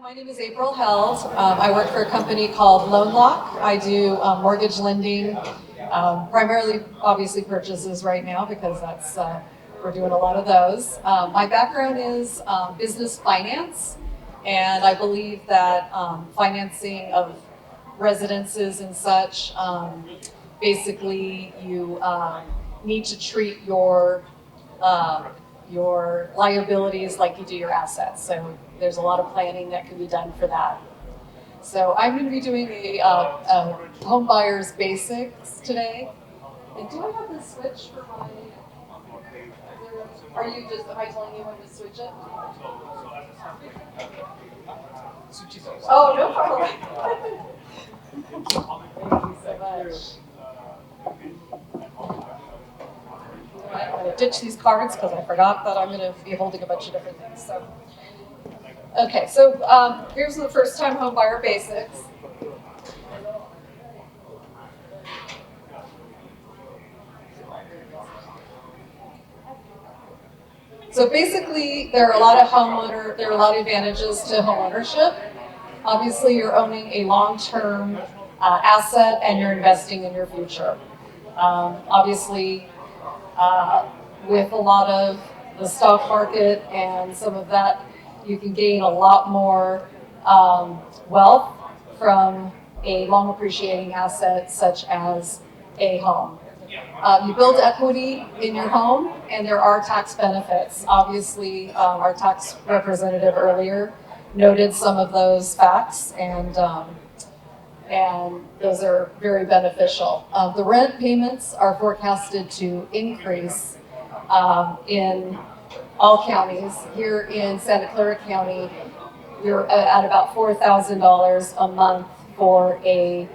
My name is April Held. I work for a company called LoanLock. I do mortgage lending, primarily obviously purchases right now because we're doing a lot of those. My background is business finance, and I believe that financing of residences and such, basically you need to treat your liabilities like you do your assets. So there's a lot of planning that can be done for that. So I'm going to be doing a home buyer's basics today. And do I have the switch for my? Am I telling you when to switch it? Oh, no problem. Thank you so much. I'm going to ditch these cards because I forgot that I'm going to be holding a bunch of different things. So here's the first time home buyer basics. So basically, there are a lot of advantages to home ownership. Obviously, you're owning a long-term asset and you're investing in your future. Obviously, with a lot of the stock market and some of that, you can gain a lot more wealth from a long appreciating asset such as a home. You build equity in your home, and there are tax benefits. Obviously, our tax representative earlier noted some of those facts, and those are very beneficial. The rent payments are forecasted to increase in all counties. Here in Santa Clara County, you're at about $4,000 a month for a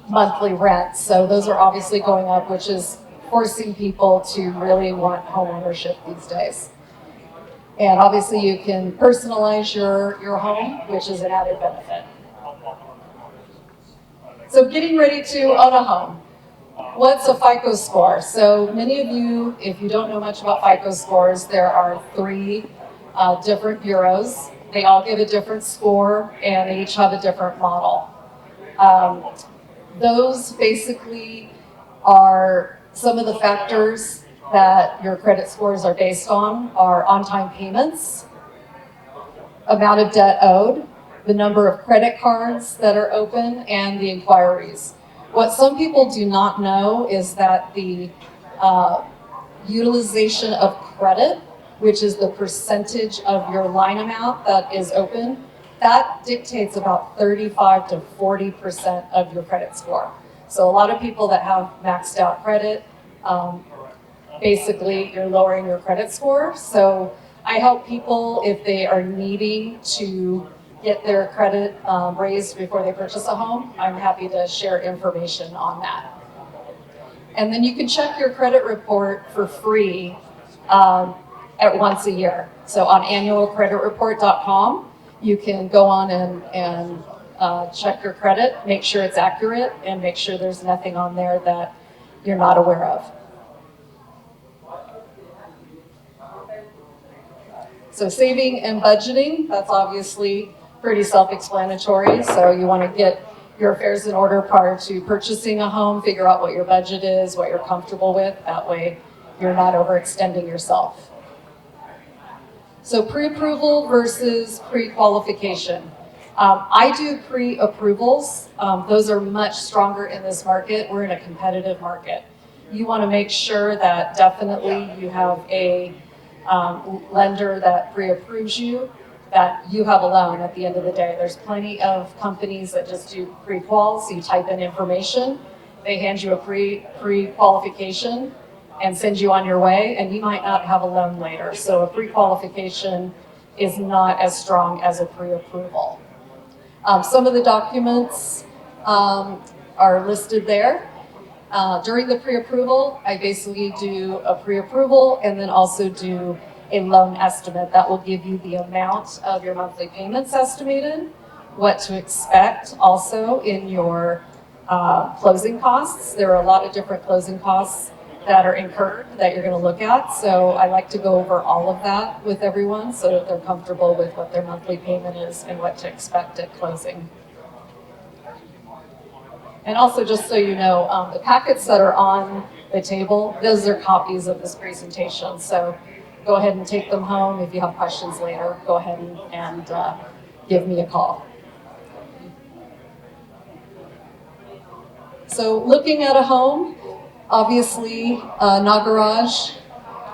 monthly rent. So those are obviously going up, which is forcing people to really want home ownership these days. And obviously you can personalize your home, which is an added benefit. So getting ready to own a home. What's a FICO score? So many of you, if you don't know much about FICO scores, there are three different bureaus. They all give a different score and they each have a different model. Those basically are some of the factors that your credit scores are based are on-time payments, amount of debt owed, the number of credit cards that are open, and the inquiries. What some people do not know is that the utilization of credit, which is the percentage of your line amount that is open, that dictates about 35 to 40% of your credit score. So a lot of people that have maxed out credit, basically you're lowering your credit score. So I help people if they are needing to get their credit raised before they purchase a home. I'm happy to share information on that. And then you can check your credit report for free at once a year. So on annualcreditreport.com, you can go on and check your credit, make sure it's accurate, and make sure there's nothing on there that you're not aware of. So saving and budgeting, that's obviously pretty self-explanatory. So you want to get your affairs in order prior to purchasing a home, figure out what your budget is, what you're comfortable with. That way you're not overextending yourself. So pre-approval versus pre-qualification. I do pre-approvals. Those are much stronger in this market. We're in a competitive market. You want to make sure that definitely you have a lender that pre-approves you, that you have a loan at the end of the day. There's plenty of companies that just do pre-qual, so you type in information, they hand you a pre-qualification and send you on your way, and you might not have a loan later. So a pre-qualification is not as strong as a pre-approval. Some of the documents are listed there. During the pre-approval, I basically do a pre-approval and then also do a loan estimate that will give you the amount of your monthly payments estimated, what to expect also in your closing costs. There are a lot of different closing costs that are incurred that you're going to look at. So I like to go over all of that with everyone so that they're comfortable with what their monthly payment is and what to expect at closing. And also, just so you know, the packets that are on the table, those are copies of this presentation. So go ahead and take them home. If you have questions later, go ahead and give me a call. So looking at a home, obviously Nagaraj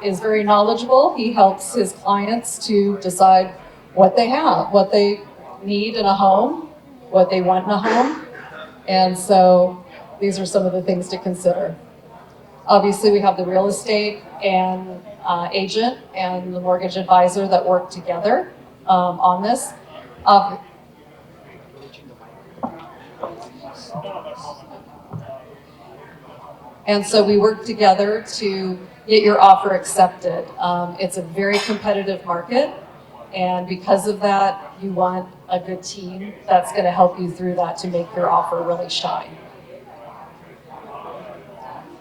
is very knowledgeable. He helps his clients to decide what they have, what they need in a home, what they want in a home. And so these are some of the things to consider. Obviously, we have the real estate and agent and the mortgage advisor that work together on this. And so we work together to get your offer accepted. It's a very competitive market. And because of that, you want a good team that's going to help you through that to make your offer really shine.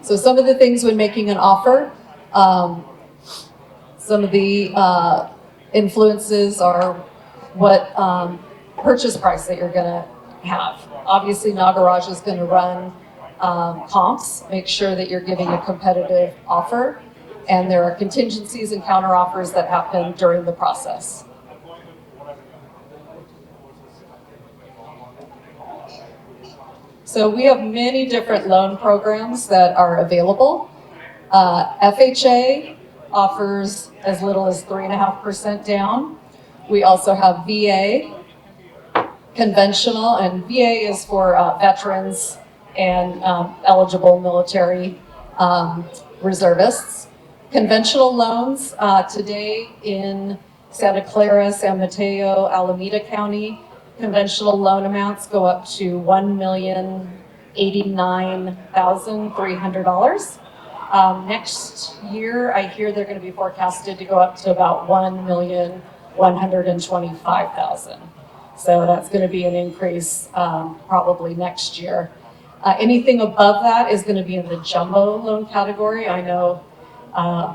So some of the things when making an offer, some of the influences are what purchase price that you're going to have. Obviously, Nagaraj is going to run comps, make sure that you're giving a competitive offer, and there are contingencies and counteroffers that happen during the process. So we have many different loan programs that are available. FHA offers as little as 3.5% down. We also have VA, conventional, and VA is for veterans and eligible military reservists. Conventional loans today in Santa Clara, San Mateo, Alameda County, conventional loan amounts go up to $1,089,300. Next year, I hear they're going to be forecasted to go up to about $1,125,000. So that's going to be an increase probably next year. Anything above that is going to be in the jumbo loan category. I know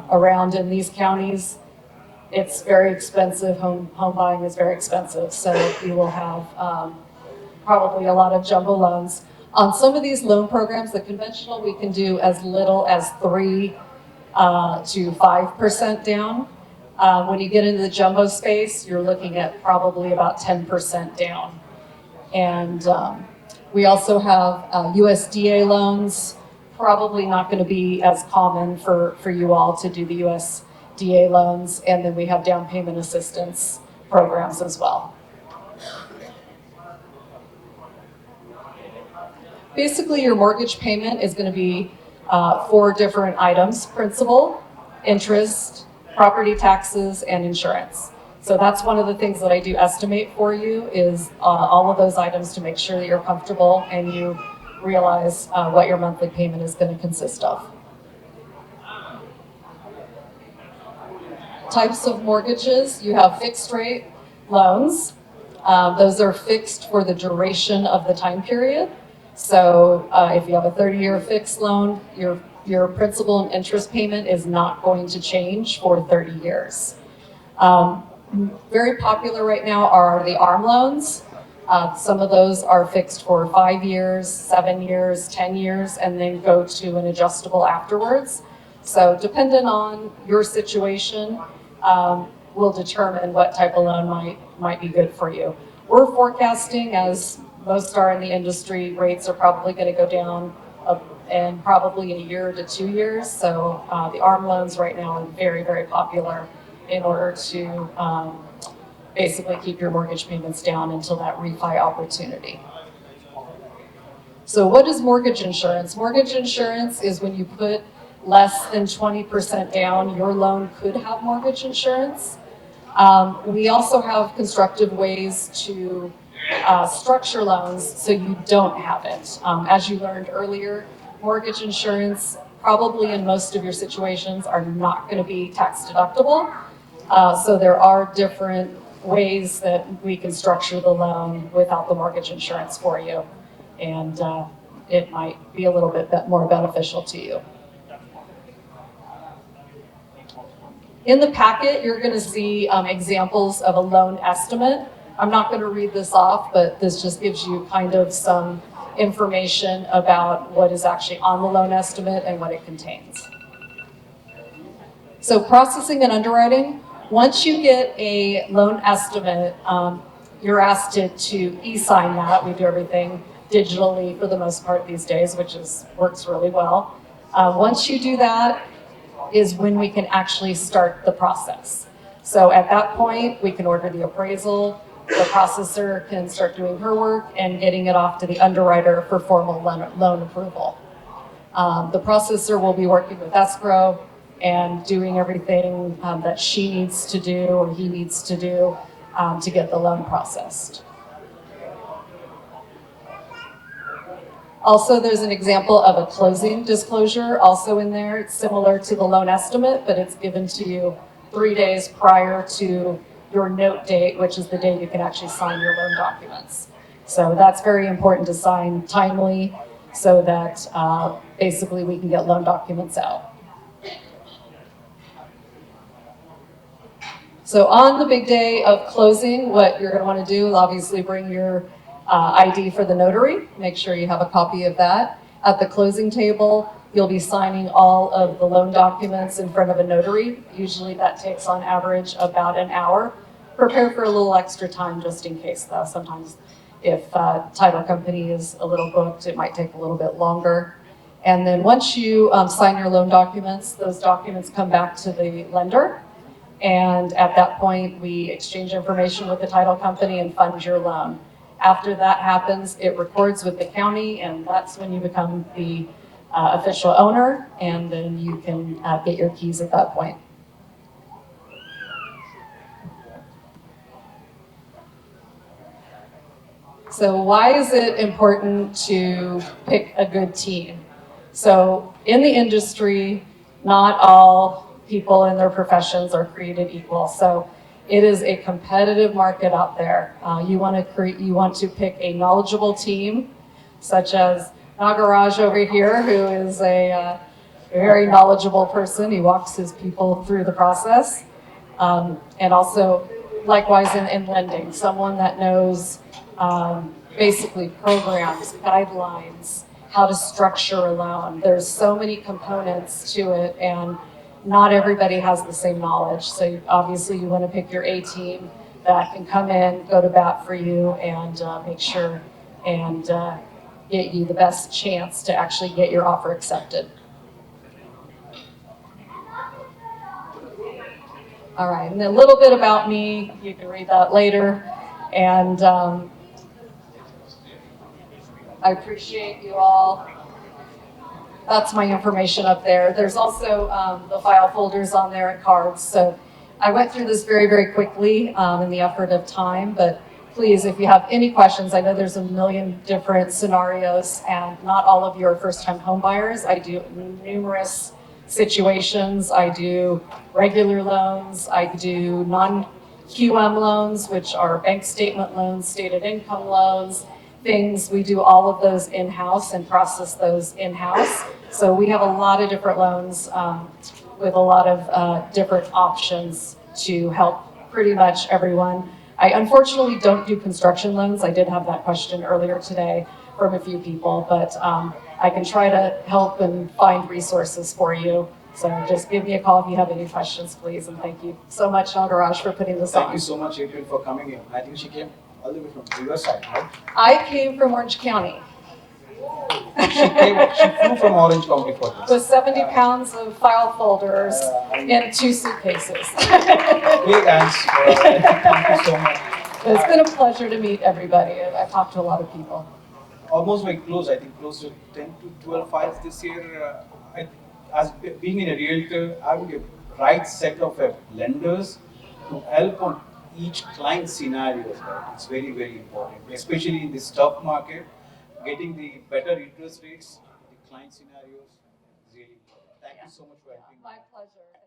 around in these counties, it's very expensive. Home buying is very expensive. So you will have probably a lot of jumbo loans. On some of these loan programs, the conventional, we can do as little as 3 to 5% down. When you get into the jumbo space, you're looking at probably about 10% down. And we also have USDA loans, probably not going to be as common for you all to do the USDA loans. And then we have down payment assistance programs as well. Basically, your mortgage payment is going to be 4 different items: principal, interest, property taxes, and insurance. So that's one of the things that I do estimate for you is all of those items to make sure that you're comfortable and you realize what your monthly payment is going to consist of. Types of mortgages, you have fixed rate loans. Those are fixed for the duration of the time period. So if you have a 30-year fixed loan, your principal and interest payment is not going to change for 30 years. Very popular right now are the ARM loans. Some of those are fixed for 5 years, 7 years, 10 years, and then go to an adjustable afterwards. So depending on your situation, will determine what type of loan might be good for you. We're forecasting, as most are in the industry, rates are probably going to go down in probably a year to 2 years. So the ARM loans right now are very, very popular in order to basically keep your mortgage payments down until that refi opportunity. So what is mortgage insurance? Mortgage insurance is when you put less than 20% down, your loan could have mortgage insurance. We also have constructive ways to structure loans so you don't have it. As you learned earlier, mortgage insurance probably in most of your situations are not going to be tax deductible. So there are different ways that we can structure the loan without the mortgage insurance for you. And it might be a little bit more beneficial to you. In the packet, you're going to see examples of a loan estimate. I'm not going to read this off, but this just gives you kind of some information about what is actually on the loan estimate and what it contains. So processing and underwriting, once you get a loan estimate, you're asked to e-sign that. We do everything digitally for the most part these days, which works really well. Once you do that is when we can actually start the process. So at that point, we can order the appraisal, the processor can start doing her work and getting it off to the underwriter for formal loan approval. The processor will be working with escrow and doing everything that she needs to do or he needs to do to get the loan processed. Also, there's an example of a closing disclosure also in there. It's similar to the loan estimate, but it's given to you 3 days prior to your note date, which is the day you can actually sign your loan documents. So that's very important to sign timely so that basically we can get loan documents out. So on the big day of closing, what you're going to want to do is obviously bring your ID for the notary. Make sure you have a copy of that. At the closing table, you'll be signing all of the loan documents in front of a notary. Usually that takes on average about an hour. Prepare for a little extra time just in case though. Sometimes if title company is a little booked, it might take a little bit longer. And then once you sign your loan documents, those documents come back to the lender. And at that point, we exchange information with the title company and fund your loan. After that happens, it records with the county, and that's when you become the official owner, and then you can get your keys at that point. So why is it important to pick a good team? So in the industry, not all people in their professions are created equal. So it is a competitive market out there. You want to pick a knowledgeable team, such as Nagaraj over here, who is a very knowledgeable person. He walks his people through the process. And also, likewise in lending, someone that knows basically programs, guidelines, how to structure a loan. There's so many components to it, and not everybody has the same knowledge. So obviously you want to pick your A team that can come in, go to bat for you, and make sure and get you the best chance to actually get your offer accepted. All right, and a little bit about me, you can read that later. And I appreciate you all. That's my information up there. There's also the file folders on there and cards. So I went through this very, very quickly in the effort of time, but please, if you have any questions, I know there's a million different scenarios and not all of you are first-time home buyers. I do numerous situations. I do regular loans. I do non-QM loans, which are bank statement loans, stated income loans, things. We do all of those in-house and process those in-house. So we have a lot of different loans with a lot of different options to help pretty much everyone. I unfortunately don't do construction loans. I did have that question earlier today from a few people, but I can try to help and find resources for you. So just give me a call if you have any questions, please. And thank you so much, Nagaraj, for putting this on. Thank you so much, April, for coming in. I think she came all the way from Riverside, right? I came from Orange County. She flew from Orange County for this. With 70 pounds of file folders in 2 suitcases. Big hands for us. Thank you so much. It's been a pleasure to meet everybody. I've talked to a lot of people. Almost very close, I think close to 10 to 12 files this year. As being in a realtor, having a right set of lenders to help on each client scenarios, right? It's very, very important, especially in this stock market. Getting the better interest rates, the client scenarios is really important. Thank you so much for helping me. My pleasure.